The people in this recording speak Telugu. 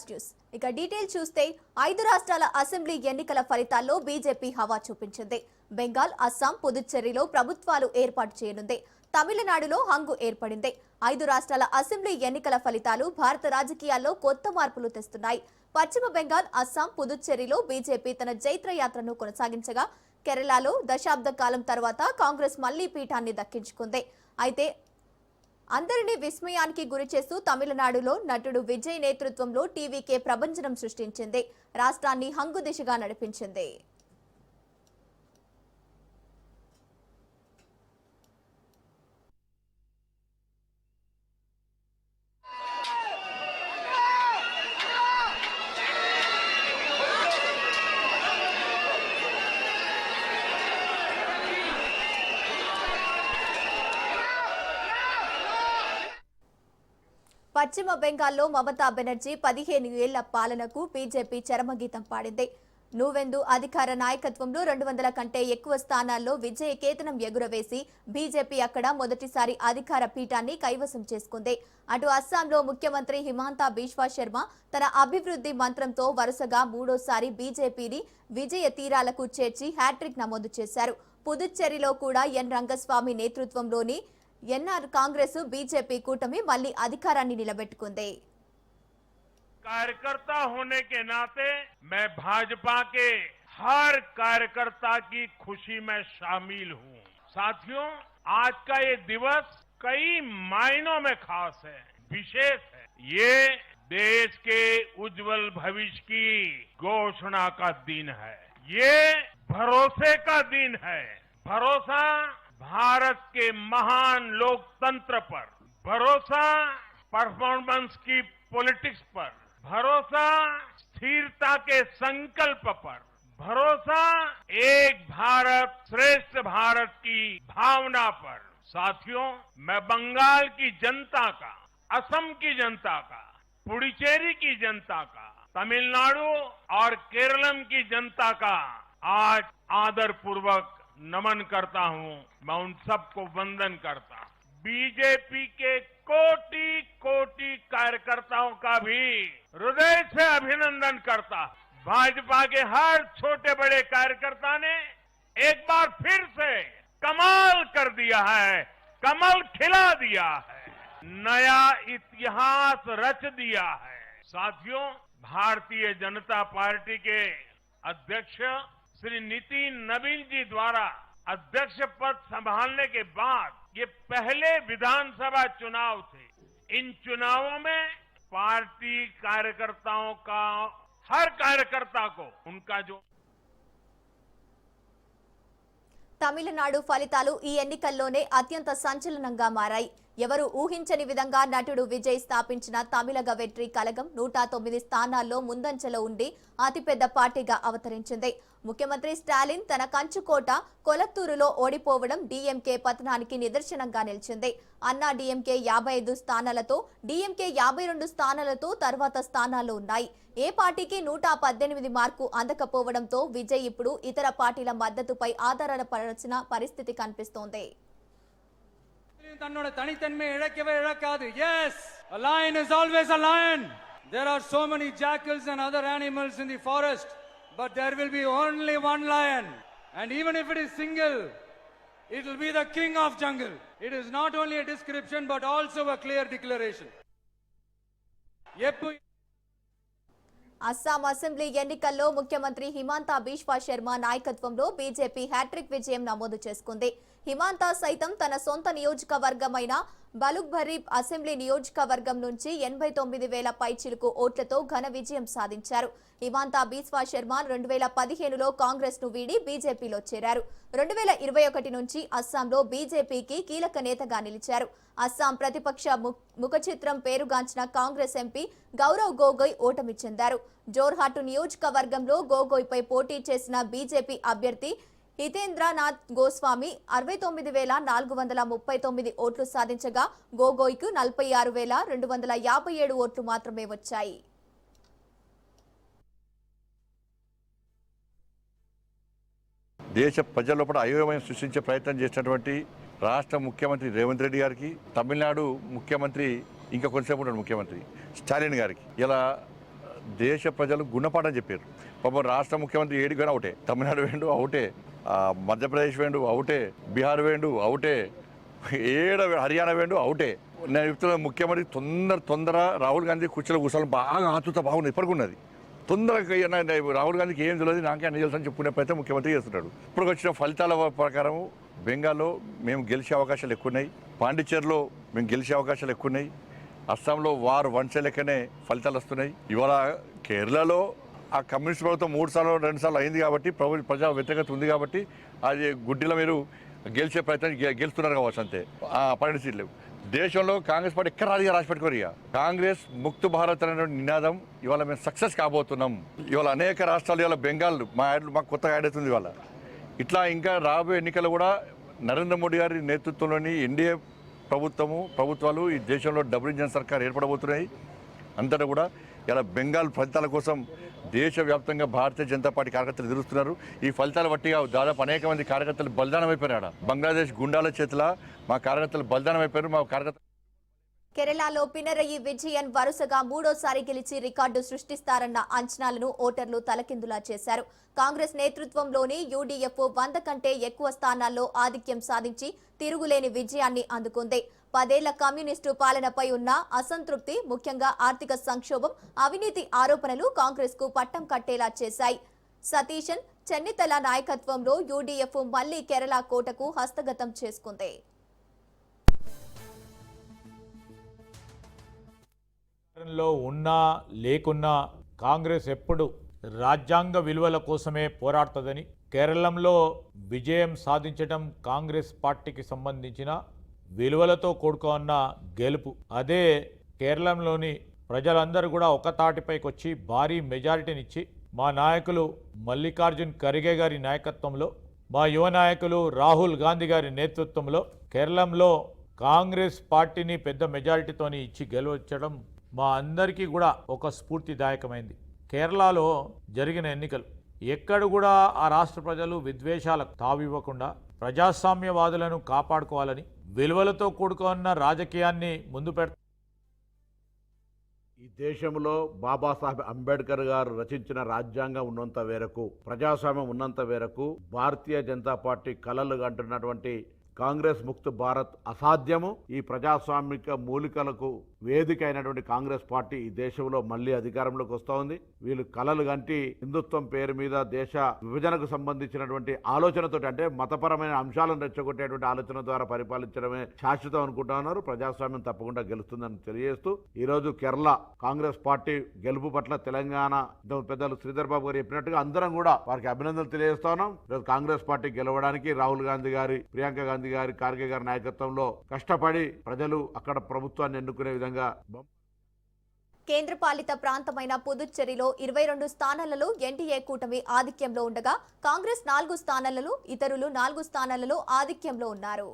న్యూస్ ఇక డీటెయిల్ చూస్తే 5 రాష్ట్రాల అసెంబ్లీ ఎన్నికల ఫలితాల్లో బీజేపీ హవా చూపించింది. బెంగాల్, అస్సాం, పుదుచ్చేరిలో ప్రభుత్వాలు ఏర్పాటు చేయనుంది. తమిళనాడులో హంగు ఏర్పడింది. 5 రాష్ట్రాల అసెంబ్లీ ఎన్నికల ఫలితాలు భారత రాజకీయాల్లో కొత్త మార్పులు తెస్తున్నాయి. పశ్చిమ బెంగాల్, అస్సాం, పుదుచ్చేరిలో బీజేపీ తన జైత్ర యాత్రను కొనసాగించగా కేరళలో దశాబ్ద కాలం తర్వాత కాంగ్రెస్ మళ్లీ పీఠాన్ని దక్కించుకుంది. అయితే అందరినీ విస్మయానికి గురిచేస్తూ తమిళనాడులో నటుడు విజయ్ నేతృత్వంలో టీవీకే ప్రభంజనం సృష్టించింది. రాష్ట్రాన్ని హంగు దిశగా నడిపించింది. పశ్చిమ బెంగాల్లో మమతా బెనర్జీ 15 ఏళ్ల పాలనకు బీజేపీ చరమగీతం పాడింది. నువ్వెందు అధికార నాయకత్వంలో 200 కంటే ఎక్కువ స్థానాల్లో విజయ కేతనం ఎగురవేసి బీజేపీ అక్కడ మొదటిసారి అధికార పీఠాన్ని కైవసం చేసుకుంది. అటు అస్సాంలో ముఖ్యమంత్రి హిమాంతా బిశ్వా శర్మ తన అభివృద్ధి మంత్రంతో వరుసగా 3వ బీజేపీని విజయ తీరాలకు చేర్చి హ్యాట్రిక్ నమోదు చేశారు. పుదుచ్చేరిలో కూడా ఎన్ రంగస్వామి నేతృత్వంలోని ఎన్ఆర్ కాంగ్రెस बीजेपी कूटमी मल्ली अधिकाराన్ని నిలబెట్టుకుంది. कार्यकर्ता होने के नाते मैं भाजपा के हर कार्यकर्ता की खुशी में शामिल हूं। साथियों, आज का ये दिवस कई मायनों में खास है, विशेष है। ये देश के उज्जवल भविष्य की घोषणा का दिन है। ये भरोसे का दिन है। भरोसा भारत के महान लोकतंत्र पर, भरोसा परफॉर्मेंस की पॉलिटिक्स पर, भरोसा स्थिरता के संकल्प पर, भरोसा एक भारत श्रेष्ठ भारत की भावना पर। साथियों, मैं बंगाल की जनता का, असम की जनता का, पुडुचेरी की जनता का, तमिलनाडु और केरलम की जनता का आज आदर पूर्वक नमन करता हूं। मैं उन सबको वंदन करता हूं। बीजेपी के कोटि कोटि कार्यकर्ताओं का भी हृदय से अभिनंदन करता हूं। भाजपा के हर छोटे बड़े कार्यकर्ता ने एक बार फिर से कमाल कर दिया है, कमल खिला दिया है, नया इतिहास रच दिया है। साथियों, भारतीय जनता पार्टी के अध्यक्ष श्री नितिन नवीन जी द्वारा अध्यक्ष पद संभालने के बाद ये पहले विधानसभा चुनाव थे। इन चुनावों में पार्टी कार्यकर्ताओं का, हर कार्यकर्ता को उनका जो తమిళనాడు ఫలితాలు ఈ ఎన్నికల్లోనే అత్యంత సంచలనంగా మారాయి. ఎవరు ఊహించని విధంగా నటుడు విజయ్ స్థాపించిన తమిళగ వెట్రి కలగం 109 స్థానాల్లో ముందంజలో ఉండి అతిపెద్ద పార్టీగా అవతరించింది. ముఖ్యమంత్రి స్టాలిన్ తన కంచుకోట కొలత్తూరులో ఓడిపోవడం డీఎంకే పతనానికి నిదర్శనంగా నిలిచింది. అన్నా డీఎంకే 55 స్థానాలతో, డీఎంకే 52 స్థానాలతో తర్వాత స్థానాల్లో ఉన్నాయి. ఏ పార్టీకి 118 మార్కు అందకపోవడంతో విజయ్ ఇప్పుడు ఇతర పార్టీల మద్దతుపై ఆధారపడాల్సిన పరిస్థితి కనిపిస్తోంది. தன்னோட தனித்தன்மை இழக்கவே இழக்காது. Yes, a lion is always a lion. There are so many jackals and other animals in the forest, but there will be only one lion. And even if it is single, it will be the king of jungle. It is not only a description but also a clear declaration. Assam assembly ఎన్నికల్లో ముఖ్యమంత్రి హిమాంతా బిశ్వా శర్మ నాయకత్వంలో బీజేపీ హ్యాట్రిక్ విజయం నమోదు చేసుకుంది. హిమాంతా సైతం తన సొంత నియోజకవర్గమైన బలుగ్భరీబ్ అసెంబ్లీ నియోజకవర్గం నుంచి 89,000 పైచిలుకు ఓట్లతో ఘన విజయం సాధించారు. హిమాంతా బిశ్వా శర్మ 2015లో కాంగ్రెస్ ను వీడి బీజేపీలో చేరారు. 2021 నుంచి అస్సాంలో బీజేపీకి కీలక నేతగా నిలిచారు. అస్సాం ప్రతిపక్ష ముఖచిత్రం పేరుగాంచిన కాంగ్రెస్ ఎంపీ గౌరవ్ గొగోయ్ ఓటమి చెందారు. జోర్హాటు నియోజకవర్గంలో గొగోయ్పై పోటీ చేసిన బీజేపీ అభ్యర్థి హితేంద్రనాథ్ గోస్వామి 69,439 ఓట్లు సాధించగా గొగోయ్కు 46,257 ఓట్లు మాత్రమే వచ్చాయి. దేశ ప్రజల లోపల అయోమయం సృష్టించే ప్రయత్నం చేసినటువంటి రాష్ట్ర ముఖ్యమంత్రి రేవంత్ రెడ్డి గారికి, తమిళనాడు ముఖ్యమంత్రి ఇంకా కొంతసేపు ఉన్నాడు ముఖ్యమంత్రి స్టాలిన్ గారికి ఇలా దేశ ప్రజలు గుణపాఠం చెప్పారు. పాపం రాష్ట్ర ముఖ్యమంత్రి ఏడికైనా అవుటే, తమిళనాడు వేండు అవుటే, మధ్యప్రదేశ్ వేండు అవుటే, బీహార్ వేండు అవుటే, హర్యానా వేండు అవుటే. నేను చెప్తున్న ముఖ్యమంత్రి తొందర రాహుల్ గాంధీ కుర్చీలో కూర్చోవాలి బాగా ఆతుత బాగుంది, ఇప్పటికున్నది. తొందరగా రాహుల్ గాంధీకి ఏం తెలియదు, నాకే అన్ని తెలుసు అని చెప్పుకునే ప్రయత్నం ముఖ్యమంత్రి చేస్తున్నాడు. ఇప్పుడు వచ్చిన ఫలితాల ప్రకారం బెంగాల్లో మేము గెలిచే అవకాశాలు ఎక్కువ ఉన్నాయి, పాండిచ్చేరిలో మేము గెలిచే అవకాశాలు ఎక్కువ ఉన్నాయి, అస్సాంలో వారు వన్సే లెక్కనే ఫలితాలు వస్తున్నాయి. ఇవాళ కేరళలో ఆ కమ్యూనిస్ట్ ప్రభుత్వం 3 సార్లు 2 సార్లు అయింది కాబట్టి ప్రజా వ్యతిరేకత ఉంది కాబట్టి అది గుడ్డిలో మీరు గెలిచే ప్రయత్నం గెలుస్తున్నారు కావచ్చు అంతే. 12 సీట్లు. దేశంలో కాంగ్రెస్ పార్టీ ఎక్కడ రాసి పెట్టుకోరు. ఇక కాంగ్రెస్ ముక్త్ భారత్ అనేటువంటి నినాదం ఇవాళ మేము సక్సెస్ కాబోతున్నాం. ఇవాళ అనేక రాష్ట్రాలు, ఇవాళ బెంగాల్ మాకు కొత్తగా యాడ్ అవుతుంది ఇవాళ. ఇట్లా ఇంకా రాబోయే ఎన్నికలు కూడా నరేంద్ర మోడీ గారి నేతృత్వంలోని ఎన్డీఏ ప్రభుత్వాలు ఈ దేశంలో డబుల్ ఇంజన్ సర్కార్ ఏర్పడబోతున్నాయి. అంతటా కూడా ఇలా బెంగాల్ ఫలితాల కోసం దేశవ్యాప్తంగా భారతీయ జనతా పార్టీ కార్యకర్తలు ఎదురుస్తున్నారు. ఈ ఫలితాలు బట్టి దాదాపు అనేక మంది కార్యకర్తలు బలిదానం అయిపోయారు. బంగ్లాదేశ్ గుండాల చేతుల మా కార్యకర్తలు బలిదానం అయిపోయారు. మా కార్యకర్తలు కేరళలో పినరయి విజయన్ వరుసగా 3వ సారి గెలిచి రికార్డు సృష్టిస్తారన్న అంచనాలను ఓటర్లు తలకిందులా చేశారు. కాంగ్రెస్ నేతృత్వంలోని యూడీఎఫ్ 100 కంటే ఎక్కువ స్థానాల్లో ఆధిక్యం సాధించి తిరుగులేని విజయాన్ని అందుకుంది. 10 ఏళ్ల కమ్యూనిస్టు పాలనపై ఉన్న అసంతృప్తి, ముఖ్యంగా ఆర్థిక సంక్షోభం, అవినీతి ఆరోపణలు కాంగ్రెస్ కు పట్టం కట్టేలా చేశాయి. సతీశన్ చెన్నితల నాయకత్వంలో యూడీఎఫ్ మళ్లీ కేరళ కోటకు హస్తగతం చేసుకుంది. లో ఉన్నా లేకున్నా కాంగ్రెస్ ఎప్పుడు రాజ్యాంగ విలువల కోసమే పోరాడుతుందని, కేరళంలో విజయం సాధించడం కాంగ్రెస్ పార్టీకి సంబంధించిన విలువలతో కూడుకున్న గెలుపు. అదే కేరళంలోని ప్రజలందరూ కూడా ఒక తాటిపైకి వచ్చి భారీ మెజారిటీనిచ్చి మా నాయకులు మల్లికార్జున్ ఖర్గే గారి నాయకత్వంలో, మా యువ నాయకులు రాహుల్ గాంధీ గారి నేతృత్వంలో కేరళంలో కాంగ్రెస్ పార్టీని పెద్ద మెజారిటీతోని ఇచ్చి గెలవచ్చడం మా అందరికీ కూడా ఒక స్ఫూర్తిదాయకమైంది. కేరళలో జరిగిన ఎన్నికలు ఎక్కడ కూడా ఆ రాష్ట్ర ప్రజలు విద్వేషాలకు తావివ్వకుండా ప్రజాస్వామ్యవాదులను కాపాడుకోవాలని, విలువలతో కూడుకున్న రాజకీయాన్ని ముందు ఈ దేశంలో బాబాసాహెబ్ అంబేద్కర్ గారు రచించిన రాజ్యాంగం ఉన్నంత మేరకు, ప్రజాస్వామ్యం ఉన్నంత మేరకు భారతీయ జనతా పార్టీ కలలు కంటున్నటువంటి కాంగ్రెస్ ముక్త్ భారత్ అసాధ్యము. ఈ ప్రజాస్వామిక మూలికలకు వేదిక అయినటువంటి కాంగ్రెస్ పార్టీ ఈ దేశంలో మళ్ళీ అధికారంలోకి వస్తూ ఉంది. వీళ్ళు కలలు కంటి హిందుత్వం పేరు మీద దేశ విభజనకు సంబంధించినటువంటి ఆలోచనతోటి, అంటే మతపరమైన అంశాలను రెచ్చగొట్టేటువంటి ఆలోచన ద్వారా పరిపాలించడమే శాశ్వతం అనుకుంటా ఉన్నారు. ప్రజాస్వామ్యం తప్పకుండా గెలుస్తుందని తెలియజేస్తూ ఈరోజు కేరళ కాంగ్రెస్ పార్టీ గెలుపు పట్ల తెలంగాణ పెద్దలు శ్రీధర్ బాబు గారు చెప్పినట్టుగా అందరం కూడా వారికి అభినందనలు తెలియజేస్తా ఉన్నాం. ఈరోజు కాంగ్రెస్ పార్టీ గెలవడానికి రాహుల్ గాంధీ గారి, ప్రియాంక గాంధీ గారి, ఖార్గే గారి నాయకత్వంలో కష్టపడి ప్రజలు అక్కడ ప్రభుత్వాన్ని ఎన్నుకునే విధంగా. కేంద్రపాలిత ప్రాంతమైన పుదుచ్చేరిలో 22 స్థానాలలో ఎన్డీఏ కూటమి ఆధిక్యంలో ఉండగా కాంగ్రెస్ 4 స్థానాలలో, ఇతరులు 4 స్థానాలలో ఆధిక్యంలో ఉన్నారు.